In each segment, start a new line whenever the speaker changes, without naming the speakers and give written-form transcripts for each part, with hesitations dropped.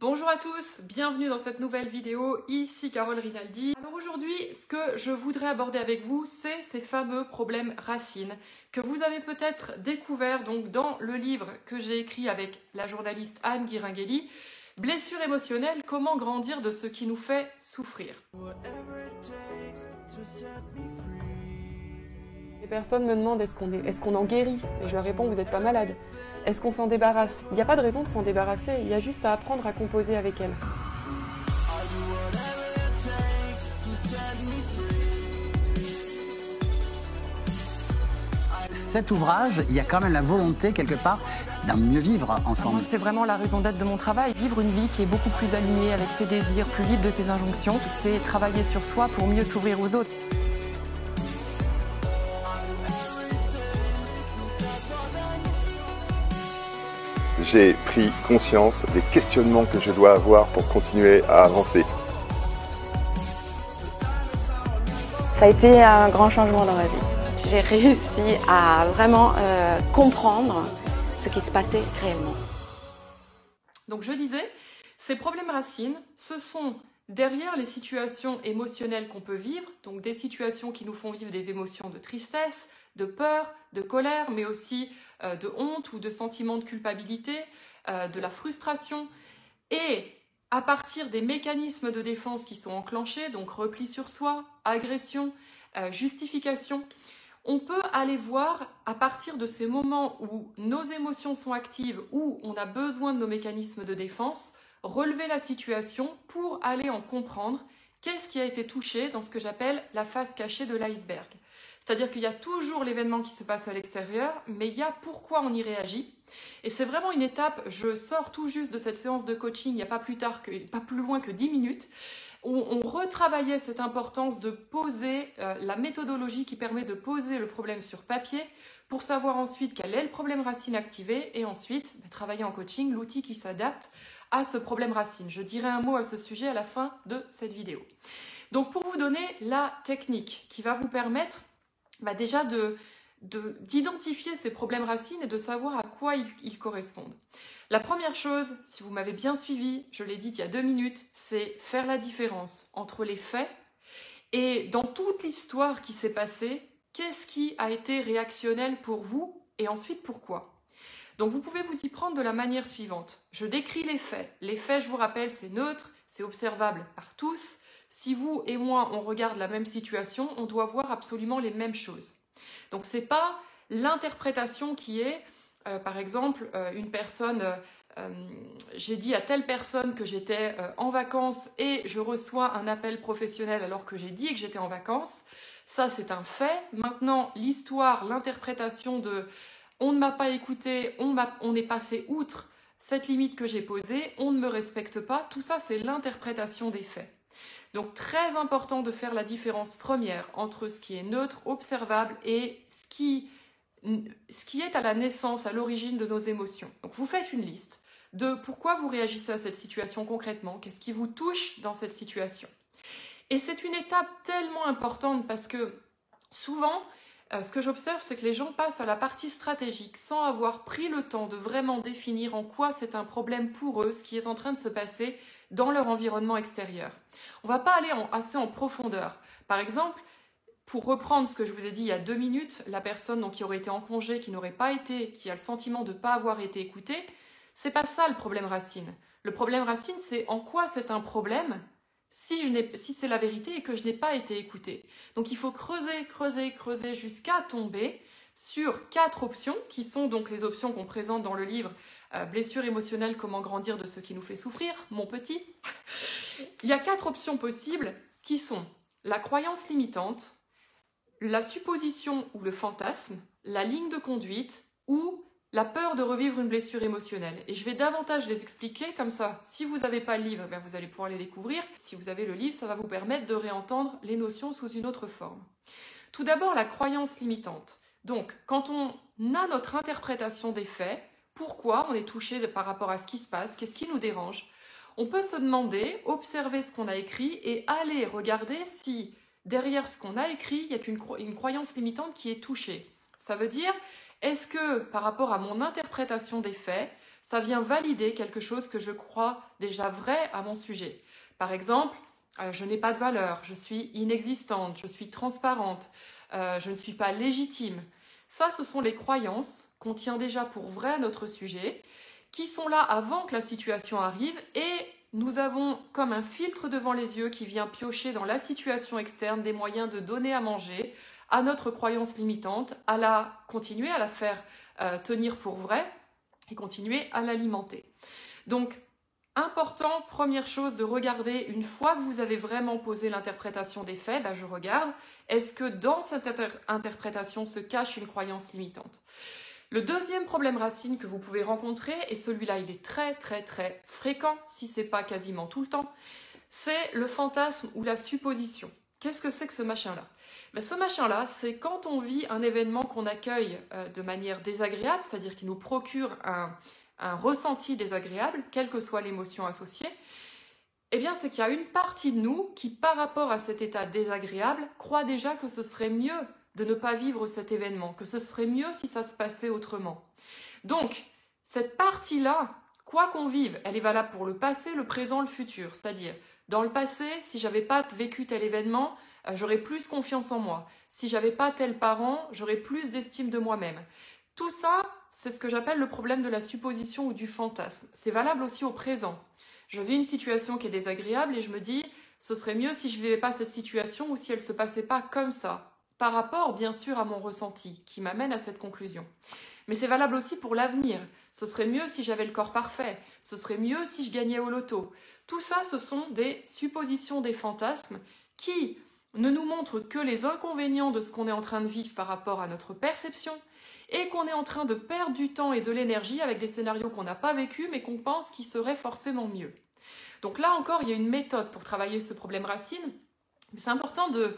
Bonjour à tous, bienvenue dans cette nouvelle vidéo, ici Carole Rinaldi. Alors aujourd'hui, ce que je voudrais aborder avec vous, c'est ces fameux problèmes racines que vous avez peut-être découverts donc, dans le livre que j'ai écrit avec la journaliste Anne Guiringhelli, Blessures émotionnelles, comment grandir de ce qui nous fait souffrir. Les personnes me demandent est-ce qu'on en guérit? Et je leur réponds, vous n'êtes pas malade. Est-ce qu'on s'en débarrasse? Il n'y a pas de raison de s'en débarrasser, il y a juste à apprendre à composer avec elle.
Cet ouvrage, il y a quand même la volonté, quelque part, d'un mieux vivre ensemble.
C'est vraiment la raison d'être de mon travail. Vivre une vie qui est beaucoup plus alignée avec ses désirs, plus libre de ses injonctions. C'est travailler sur soi pour mieux s'ouvrir aux autres.
J'ai pris conscience des questionnements que je dois avoir pour continuer à avancer.
Ça a été un grand changement dans ma vie. J'ai réussi à vraiment comprendre ce qui se passait réellement.
Donc je disais, ces problèmes racines, ce sont derrière les situations émotionnelles qu'on peut vivre, donc des situations qui nous font vivre des émotions de tristesse, de peur, de colère, mais aussi de honte ou de sentiment de culpabilité, de la frustration. Et à partir des mécanismes de défense qui sont enclenchés, donc repli sur soi, agression, justification, on peut aller voir à partir de ces moments où nos émotions sont actives, où on a besoin de nos mécanismes de défense, relever la situation pour aller en comprendre qu'est-ce qui a été touché dans ce que j'appelle la face cachée de l'iceberg. C'est-à-dire qu'il y a toujours l'événement qui se passe à l'extérieur, mais il y a pourquoi on y réagit. Et c'est vraiment une étape, je sors tout juste de cette séance de coaching il n'y a pas plus loin que 10 minutes, où on retravaillait cette importance de poser la méthodologie qui permet de poser le problème sur papier pour savoir ensuite quel est le problème racine activé et ensuite travailler en coaching, l'outil qui s'adapte à ce problème racine. Je dirai un mot à ce sujet à la fin de cette vidéo. Donc pour vous donner la technique qui va vous permettre déjà d'identifier ces problèmes racines et de savoir à quoi ils correspondent. La première chose, si vous m'avez bien suivi, je l'ai dit il y a 2 minutes, c'est faire la différence entre les faits et dans toute l'histoire qui s'est passée, qu'est-ce qui a été réactionnel pour vous et ensuite pourquoi. Donc vous pouvez vous y prendre de la manière suivante. Je décris les faits. Les faits, je vous rappelle, c'est neutre, c'est observable par tous. Si vous et moi, on regarde la même situation, on doit voir absolument les mêmes choses. Donc c'est pas l'interprétation qui est, par exemple, une personne, j'ai dit à telle personne que j'étais en vacances et je reçois un appel professionnel alors que j'ai dit que j'étais en vacances. Ça c'est un fait. Maintenant l'histoire, l'interprétation de on ne m'a pas écouté, on est passé outre cette limite que j'ai posée, on ne me respecte pas, tout ça c'est l'interprétation des faits. Donc très important de faire la différence première entre ce qui est neutre, observable et ce qui est à la naissance, à l'origine de nos émotions. Donc vous faites une liste de pourquoi vous réagissez à cette situation concrètement, qu'est-ce qui vous touche dans cette situation. Et c'est une étape tellement importante parce que souvent, ce que j'observe, c'est que les gens passent à la partie stratégique sans avoir pris le temps de vraiment définir en quoi c'est un problème pour eux, ce qui est en train de se passer dans leur environnement extérieur. On ne va pas aller assez en profondeur. Par exemple, pour reprendre ce que je vous ai dit il y a 2 minutes, la personne qui aurait été en congé, qui a le sentiment de ne pas avoir été écoutée, c'est pas ça le problème racine. Le problème racine, c'est en quoi c'est un problème si c'est la vérité et que je n'ai pas été écoutée. Donc il faut creuser jusqu'à tomber sur 4 options, qui sont donc les options qu'on présente dans le livre Blessures émotionnelles, comment grandir de ce qui nous fait souffrir, mon petit. Il y a 4 options possibles qui sont la croyance limitante, la supposition ou le fantasme, la ligne de conduite ou la peur de revivre une blessure émotionnelle. Et je vais davantage les expliquer, comme ça, si vous n'avez pas le livre, vous allez pouvoir les découvrir. Si vous avez le livre, ça va vous permettre de réentendre les notions sous une autre forme. Tout d'abord, la croyance limitante. Donc, quand on a notre interprétation des faits, pourquoi on est touché par rapport à ce qui se passe, qu'est-ce qui nous dérange, on peut se demander, observer ce qu'on a écrit et aller regarder si derrière ce qu'on a écrit, il y a une croyance limitante qui est touchée. Ça veut dire, est-ce que par rapport à mon interprétation des faits, Ça vient valider quelque chose que je crois déjà vrai à mon sujet. Par exemple, je n'ai pas de valeur, je suis inexistante, je suis transparente, je ne suis pas légitime. Ça, ce sont les croyances qu'on tient déjà pour vraies à notre sujet, qui sont là avant que la situation arrive, et nous avons comme un filtre devant les yeux qui vient piocher dans la situation externe des moyens de donner à manger à notre croyance limitante, à la continuer à la faire tenir pour vraie et continuer à l'alimenter. Donc, important, première chose, de regarder, une fois que vous avez vraiment posé l'interprétation des faits, je regarde, est-ce que dans cette interprétation se cache une croyance limitante? Le deuxième problème racine que vous pouvez rencontrer, et celui-là il est très très très fréquent, si c'est pas quasiment tout le temps, c'est le fantasme ou la supposition. Qu'est-ce que c'est que ce machin-là? Ce machin-là, c'est quand on vit un événement qu'on accueille de manière désagréable, c'est-à-dire qui nous procure un ressenti désagréable, quelle que soit l'émotion associée, eh bien c'est qu'il y a une partie de nous qui, par rapport à cet état désagréable, croit déjà que ce serait mieux de ne pas vivre cet événement, que ce serait mieux si ça se passait autrement. Donc, cette partie-là, quoi qu'on vive, elle est valable pour le passé, le présent, le futur. C'est-à-dire, dans le passé, si j'avais pas vécu tel événement, j'aurais plus confiance en moi. Si j'avais pas tel parent, j'aurais plus d'estime de moi-même. Tout ça, c'est ce que j'appelle le problème de la supposition ou du fantasme. C'est valable aussi au présent. Je vis une situation qui est désagréable et je me dis, ce serait mieux si je ne vivais pas cette situation ou si elle ne se passait pas comme ça. Par rapport, bien sûr, à mon ressenti, qui m'amène à cette conclusion. Mais c'est valable aussi pour l'avenir. Ce serait mieux si j'avais le corps parfait. Ce serait mieux si je gagnais au loto. Tout ça, ce sont des suppositions, des fantasmes qui ne nous montrent que les inconvénients de ce qu'on est en train de vivre par rapport à notre perception et qu'on est en train de perdre du temps et de l'énergie avec des scénarios qu'on n'a pas vécus mais qu'on pense qu'ils seraient forcément mieux. Donc là encore, il y a une méthode pour travailler ce problème racine. C'est important de,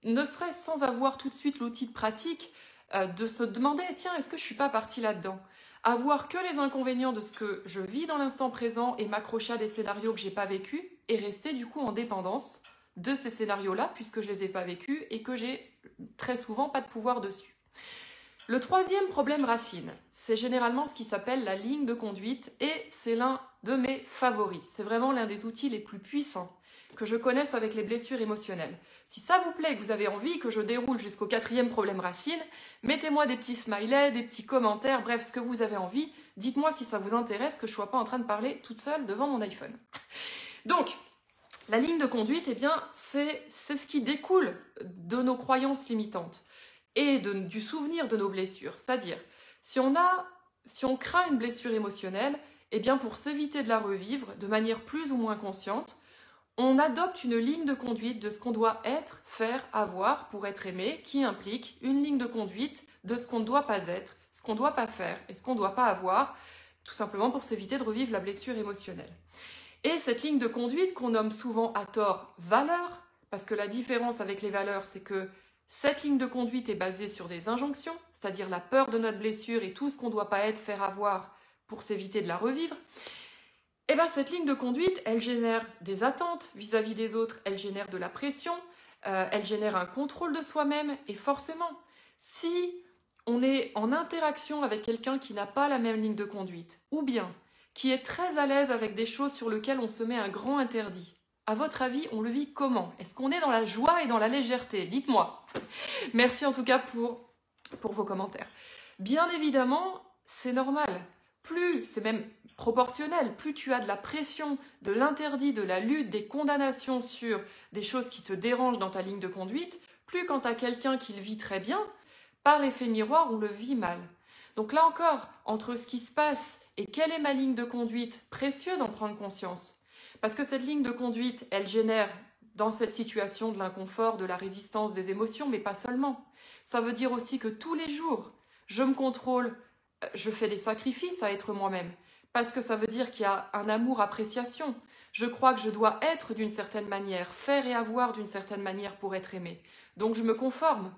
ne serait-ce sans avoir tout de suite l'outil de pratique, de se demander, tiens, est-ce que je ne suis pas partie là-dedans? Avoir que les inconvénients de ce que je vis dans l'instant présent et m'accrocher à des scénarios que je n'ai pas vécus et rester du coup en dépendance de ces scénarios-là puisque je ne les ai pas vécus et que j'ai très souvent pas de pouvoir dessus. Le troisième problème racine, c'est généralement ce qui s'appelle la ligne de conduite et c'est l'un de mes favoris. C'est vraiment l'un des outils les plus puissants que je connaisse avec les blessures émotionnelles. Si ça vous plaît et que vous avez envie que je déroule jusqu'au quatrième problème racine, mettez-moi des petits smileys, des petits commentaires, bref, ce que vous avez envie. Dites-moi si ça vous intéresse, que je ne sois pas en train de parler toute seule devant mon iPhone. Donc, la ligne de conduite, eh bien, c'est ce qui découle de nos croyances limitantes et du souvenir de nos blessures. C'est-à-dire, si on craint une blessure émotionnelle, eh bien, pour s'éviter de la revivre de manière plus ou moins consciente, on adopte une ligne de conduite de ce qu'on doit être, faire, avoir pour être aimé, qui implique une ligne de conduite de ce qu'on ne doit pas être, ce qu'on ne doit pas faire et ce qu'on ne doit pas avoir, tout simplement pour s'éviter de revivre la blessure émotionnelle. Et cette ligne de conduite qu'on nomme souvent à tort valeur, parce que la différence avec les valeurs, c'est que cette ligne de conduite est basée sur des injonctions, c'est-à-dire la peur de notre blessure et tout ce qu'on ne doit pas être, faire, avoir pour s'éviter de la revivre. Et bien cette ligne de conduite, elle génère des attentes vis-à-vis des autres, elle génère de la pression, elle génère un contrôle de soi-même et forcément, si on est en interaction avec quelqu'un qui n'a pas la même ligne de conduite ou bien qui est très à l'aise avec des choses sur lesquelles on se met un grand interdit, à votre avis, on le vit comment? Est-ce qu'on est dans la joie et dans la légèreté? Dites-moi. Merci en tout cas pour vos commentaires. Bien évidemment, c'est normal. Plus, c'est même proportionnel, plus tu as de la pression, de l'interdit, de la lutte, des condamnations sur des choses qui te dérangent dans ta ligne de conduite, plus quand tu as quelqu'un qui le vit très bien, par effet miroir, on le vit mal. Donc là encore, entre ce qui se passe et quelle est ma ligne de conduite, précieux d'en prendre conscience. Parce que cette ligne de conduite, elle génère dans cette situation de l'inconfort, de la résistance, des émotions, mais pas seulement. Ça veut dire aussi que tous les jours, je me contrôle, je fais des sacrifices à être moi-même. Parce que ça veut dire qu'il y a un amour-appréciation. Je crois que je dois être d'une certaine manière, faire et avoir d'une certaine manière pour être aimé. Donc je me conforme.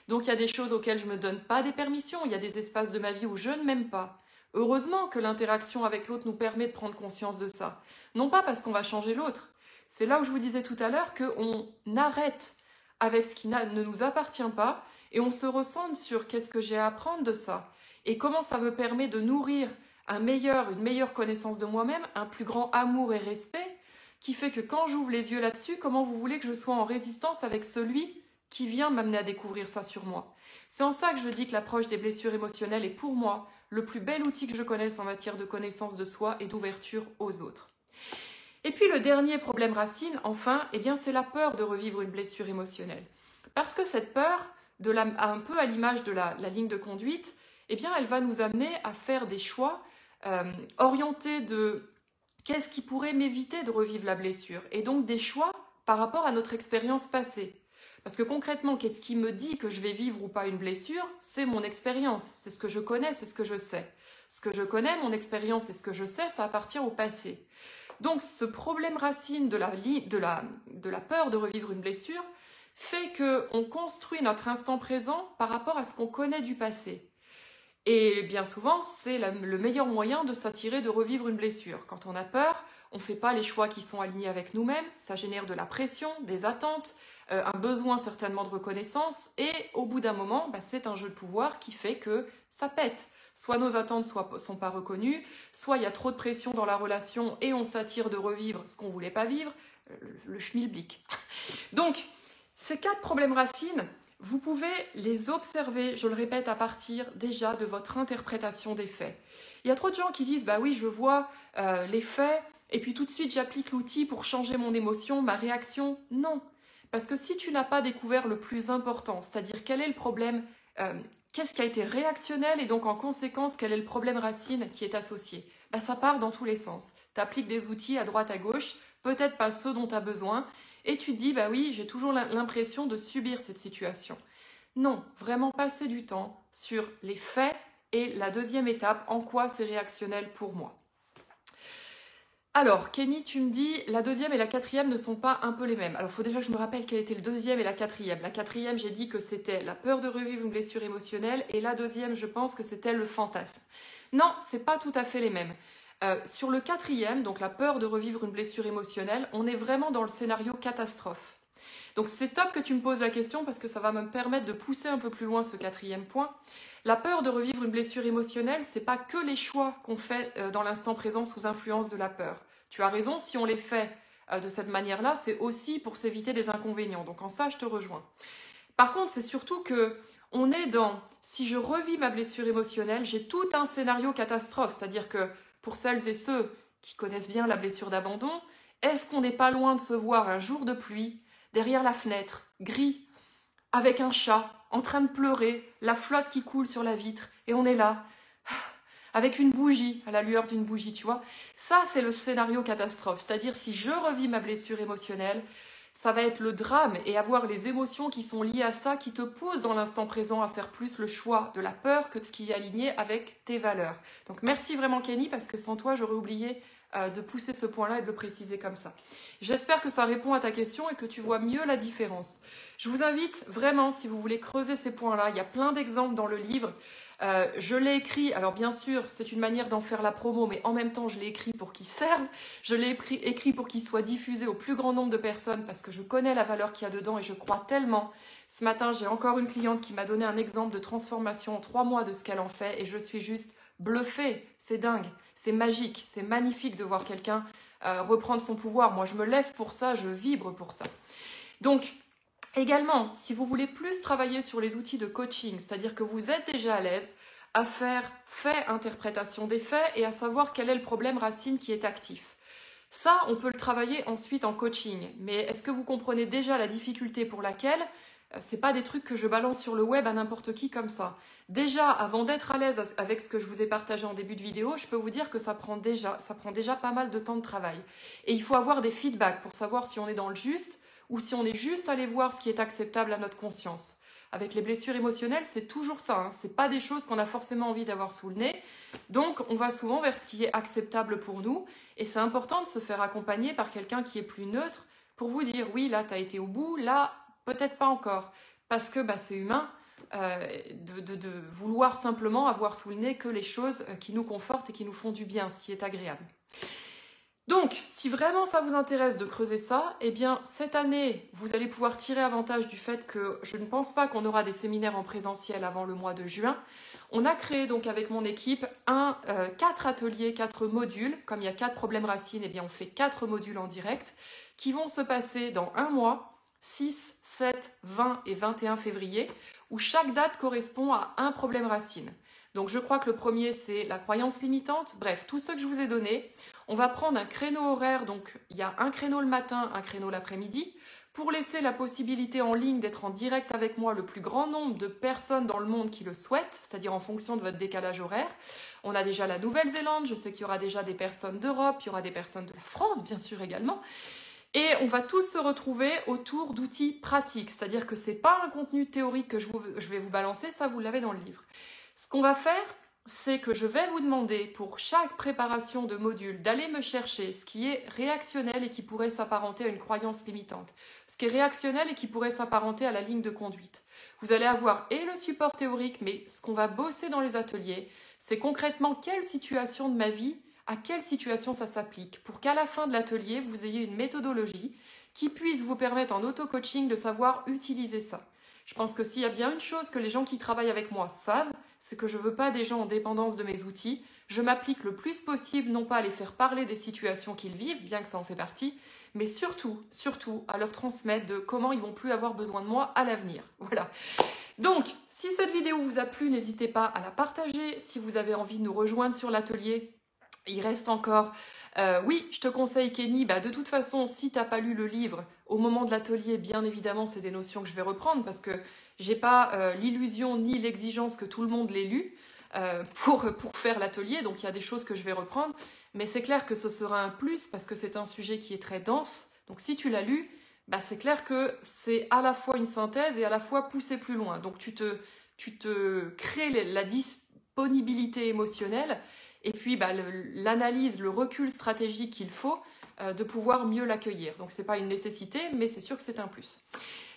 Donc il y a des choses auxquelles je ne me donne pas des permissions, il y a des espaces de ma vie où je ne m'aime pas. Heureusement que l'interaction avec l'autre nous permet de prendre conscience de ça. Non pas parce qu'on va changer l'autre. C'est là où je vous disais tout à l'heure qu'on arrête avec ce qui ne nous appartient pas et on se recentre sur qu'est-ce que j'ai à apprendre de ça et comment ça me permet de nourrir une meilleure connaissance de moi-même, un plus grand amour et respect, qui fait que quand j'ouvre les yeux là-dessus, comment vous voulez que je sois en résistance avec celui qui vient m'amener à découvrir ça sur moi? C'est en ça que je dis que l'approche des blessures émotionnelles est pour moi le plus bel outil que je connaisse en matière de connaissance de soi et d'ouverture aux autres. Et puis le dernier problème racine, enfin, eh bien, c'est la peur de revivre une blessure émotionnelle. Parce que cette peur, un peu à l'image de la ligne de conduite, eh bien, elle va nous amener à faire des choix orientés de qu'est-ce qui pourrait m'éviter de revivre la blessure, et donc des choix par rapport à notre expérience passée. Parce que concrètement, qu'est-ce qui me dit que je vais vivre ou pas une blessure? C'est mon expérience, c'est ce que je connais, c'est ce que je sais. Ce que je connais, mon expérience et ce que je sais, ça appartient au passé. Donc ce problème racine de la peur de revivre une blessure fait qu'on construit notre instant présent par rapport à ce qu'on connaît du passé. Et bien souvent, c'est le meilleur moyen de s'attirer de revivre une blessure. Quand on a peur, on ne fait pas les choix qui sont alignés avec nous-mêmes, ça génère de la pression, des attentes, un besoin certainement de reconnaissance, et au bout d'un moment, c'est un jeu de pouvoir qui fait que ça pète. Soit nos attentes ne sont pas reconnues, soit il y a trop de pression dans la relation et on s'attire de revivre ce qu'on ne voulait pas vivre, le schmilblick. Donc, ces 4 problèmes racines, vous pouvez les observer, je le répète, à partir déjà de votre interprétation des faits. Il y a trop de gens qui disent « bah oui, je vois les faits et puis tout de suite j'applique l'outil pour changer mon émotion, ma réaction ». Non, parce que si tu n'as pas découvert le plus important, c'est-à-dire quel est le problème, qu'est-ce qui a été réactionnel et donc en conséquence quel est le problème racine qui est associé, ça part dans tous les sens. Tu appliques des outils à droite à gauche, peut-être pas ceux dont tu as besoin, et tu te dis, bah oui, j'ai toujours l'impression de subir cette situation. Non, vraiment passer du temps sur les faits et la deuxième étape, en quoi c'est réactionnel pour moi. Alors, Kenny, tu me dis, la deuxième et la quatrième ne sont pas un peu les mêmes. Alors, il faut déjà que je me rappelle quel était le deuxième et la quatrième. La quatrième, j'ai dit que c'était la peur de revivre une blessure émotionnelle, et la deuxième, je pense que c'était le fantasme. Non, c'est pas tout à fait les mêmes. Sur le quatrième, donc la peur de revivre une blessure émotionnelle, on est vraiment dans le scénario catastrophe. Donc c'est top que tu me poses la question parce que ça va me permettre de pousser un peu plus loin ce quatrième point. La peur de revivre une blessure émotionnelle, c'est pas que les choix qu'on fait dans l'instant présent sous influence de la peur. Tu as raison, si on les fait de cette manière-là, c'est aussi pour s'éviter des inconvénients. Donc en ça, je te rejoins. Par contre, c'est surtout que on est dans, si je revis ma blessure émotionnelle, j'ai tout un scénario catastrophe, c'est-à-dire que pour celles et ceux qui connaissent bien la blessure d'abandon, est-ce qu'on n'est pas loin de se voir un jour de pluie, derrière la fenêtre, gris, avec un chat, en train de pleurer, la flotte qui coule sur la vitre, et on est là, avec une bougie, à la lueur d'une bougie, tu vois. Ça, c'est le scénario catastrophe, c'est-à-dire si je revis ma blessure émotionnelle, ça va être le drame et avoir les émotions qui sont liées à ça qui te poussent dans l'instant présent à faire plus le choix de la peur que de ce qui est aligné avec tes valeurs. Donc merci vraiment Kenny parce que sans toi j'aurais oublié de pousser ce point-là et de le préciser comme ça. J'espère que ça répond à ta question et que tu vois mieux la différence. Je vous invite vraiment, si vous voulez creuser ces points-là, il y a plein d'exemples dans le livre. Je l'ai écrit, alors bien sûr, c'est une manière d'en faire la promo, mais en même temps, je l'ai écrit pour qu'il serve. Je l'ai écrit pour qu'il soit diffusé au plus grand nombre de personnes parce que je connais la valeur qu'il y a dedans et je crois tellement. Ce matin, j'ai encore une cliente qui m'a donné un exemple de transformation en 3 mois de ce qu'elle en fait et je suis juste bluffée. C'est dingue, c'est magique, c'est magnifique de voir quelqu'un reprendre son pouvoir. Moi, je me lève pour ça, je vibre pour ça. Donc, également, si vous voulez plus travailler sur les outils de coaching, c'est-à-dire que vous êtes déjà à l'aise à faire interprétation des faits et à savoir quel est le problème racine qui est actif. Ça, on peut le travailler ensuite en coaching. Mais est-ce que vous comprenez déjà la difficulté pour laquelle c'est pas des trucs que je balance sur le web à n'importe qui comme ça. Déjà, avant d'être à l'aise avec ce que je vous ai partagé en début de vidéo, je peux vous dire que ça prend déjà pas mal de temps de travail. Et il faut avoir des feedbacks pour savoir si on est dans le juste ou si on est juste allé voir ce qui est acceptable à notre conscience. Avec les blessures émotionnelles, c'est toujours ça, hein. C'est pas des choses qu'on a forcément envie d'avoir sous le nez. Donc, on va souvent vers ce qui est acceptable pour nous. Et c'est important de se faire accompagner par quelqu'un qui est plus neutre pour vous dire, oui, là, tu as été au bout, là, peut-être pas encore. Parce que c'est humain de vouloir simplement avoir sous le nez que les choses qui nous confortent et qui nous font du bien, ce qui est agréable. Donc, si vraiment ça vous intéresse de creuser ça, eh bien, cette année, vous allez pouvoir tirer avantage du fait que je ne pense pas qu'on aura des séminaires en présentiel avant le mois de juin. On a créé donc avec mon équipe 4 ateliers, 4 modules. Comme il y a 4 problèmes racines, eh bien on fait 4 modules en direct qui vont se passer dans un mois, 6, 7, 20 et 21 février, où chaque date correspond à un problème racine. Donc je crois que le premier c'est la croyance limitante. Bref, tout ce que je vous ai donné, on va prendre un créneau horaire, donc il y a un créneau le matin, un créneau l'après-midi, pour laisser la possibilité en ligne d'être en direct avec moi le plus grand nombre de personnes dans le monde qui le souhaitent, c'est-à-dire en fonction de votre décalage horaire. On a déjà la Nouvelle-Zélande, je sais qu'il y aura déjà des personnes d'Europe, il y aura des personnes de la France bien sûr également. Et on va tous se retrouver autour d'outils pratiques, c'est-à-dire que c'est pas un contenu théorique que je vais vous balancer, ça vous l'avez dans le livre. Ce qu'on va faire, c'est que je vais vous demander pour chaque préparation de module d'aller me chercher ce qui est réactionnel et qui pourrait s'apparenter à une croyance limitante, ce qui est réactionnel et qui pourrait s'apparenter à la ligne de conduite. Vous allez avoir et le support théorique, mais ce qu'on va bosser dans les ateliers, c'est concrètement quelle situation de ma vie, à quelle situation ça s'applique, pour qu'à la fin de l'atelier, vous ayez une méthodologie qui puisse vous permettre en auto-coaching de savoir utiliser ça. Je pense que s'il y a bien une chose que les gens qui travaillent avec moi savent, c'est que je ne veux pas des gens en dépendance de mes outils. Je m'applique le plus possible, non pas à les faire parler des situations qu'ils vivent, bien que ça en fait partie, mais surtout à leur transmettre de comment ils vont plus avoir besoin de moi à l'avenir. Voilà. Donc, si cette vidéo vous a plu, n'hésitez pas à la partager. Si vous avez envie de nous rejoindre sur l'atelier, il reste encore... oui, je te conseille Kenny, de toute façon, si tu n'as pas lu le livre, au moment de l'atelier, bien évidemment, c'est des notions que je vais reprendre parce que j'ai pas l'illusion ni l'exigence que tout le monde l'ait lu pour faire l'atelier, donc il y a des choses que je vais reprendre, mais c'est clair que ce sera un plus parce que c'est un sujet qui est très dense, donc si tu l'as lu, c'est clair que c'est à la fois une synthèse et à la fois pousser plus loin, donc tu te crées la disponibilité émotionnelle et puis l'analyse, le recul stratégique qu'il faut de pouvoir mieux l'accueillir. Donc c'est pas une nécessité, mais c'est sûr que c'est un plus.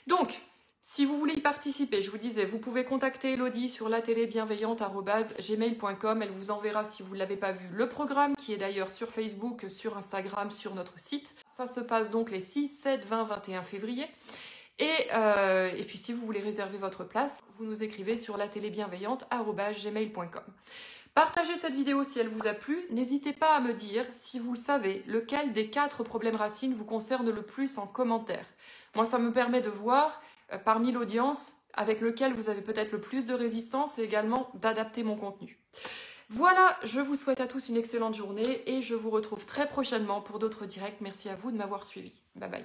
Donc, si vous voulez y participer, je vous disais, vous pouvez contacter Elodie sur latelébienveillante@gmail.com. Elle vous enverra, si vous ne l'avez pas vu, le programme qui est d'ailleurs sur Facebook, sur Instagram, sur notre site. Ça se passe donc les 6, 7, 20, 21 février. Et puis si vous voulez réserver votre place, vous nous écrivez sur latelébienveillante@gmail.com. Partagez cette vidéo si elle vous a plu. N'hésitez pas à me dire, si vous le savez, lequel des 4 problèmes racines vous concerne le plus en commentaire. Moi, ça me permet de voir, parmi l'audience, avec lequel vous avez peut-être le plus de résistance et également d'adapter mon contenu. Voilà, je vous souhaite à tous une excellente journée et je vous retrouve très prochainement pour d'autres directs. Merci à vous de m'avoir suivi. Bye bye.